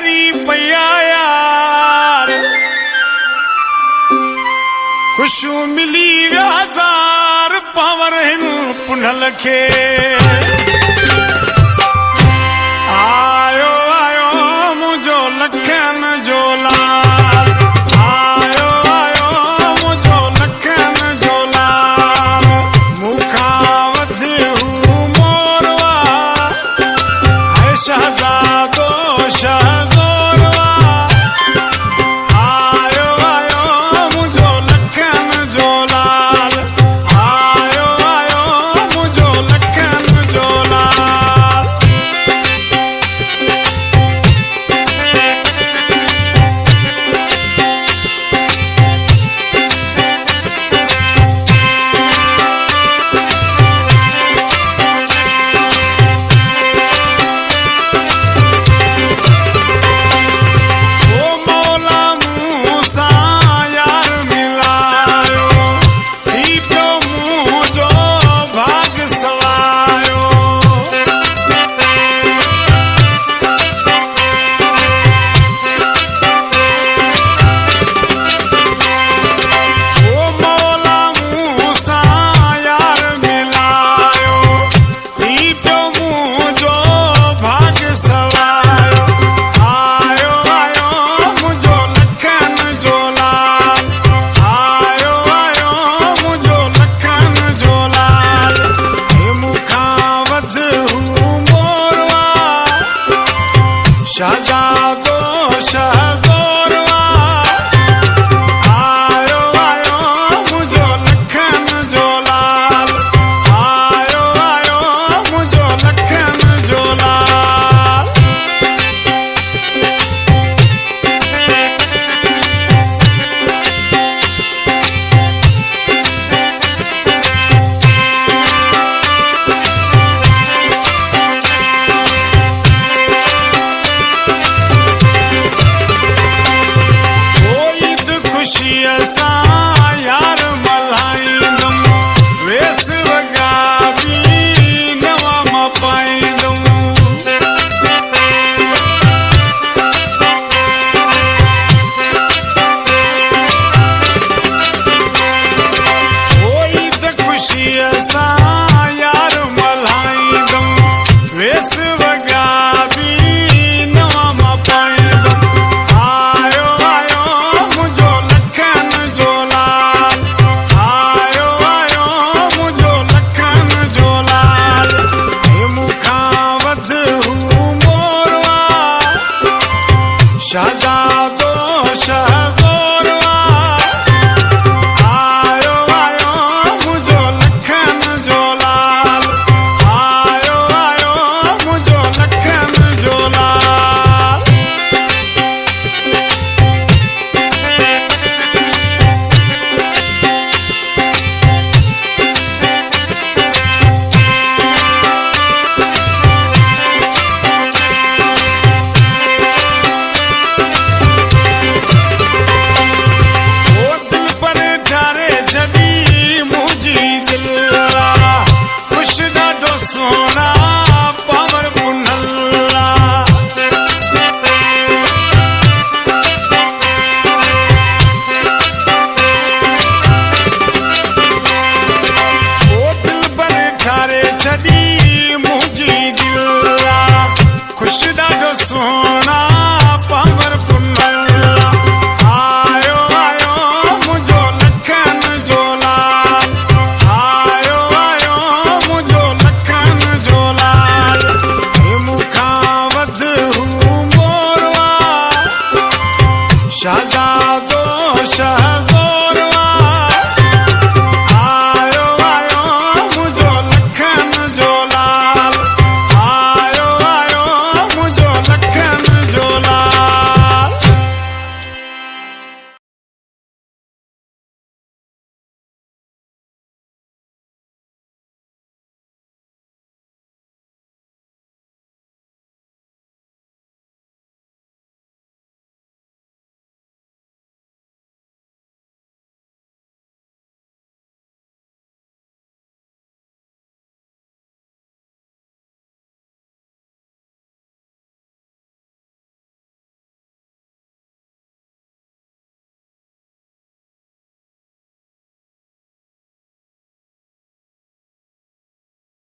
हरी पया यार खुशू मिली व्याजार पावर हिन पुनल खे आयो आयो मुझो लखन जो लाल आयो आयो मुझो लखन जो लाल मुखा वधी हूँ मोरवा है शहजादो शहज़ोरवा आयो आयो मुझो लखन जो लाल आयो आयो मुझो लखन जो लाल शहजादो शहज़ोरवा आयो आयो मुझो लखन जो लाल आयो आयो मुझो लखन जो लाल यार मल्हाईंदुम वेस वगा भी नवा मां पाईंदुम कोई त खुशीअ सां यार मल्हाईंदुम वेस वगा भी नवा मां पाईंदुम आयो आयो मुझो लखन जो लाल आयो आयो मुझो लखन जो लाल हे मुखां वध हूँ मोरवा शहज़ादो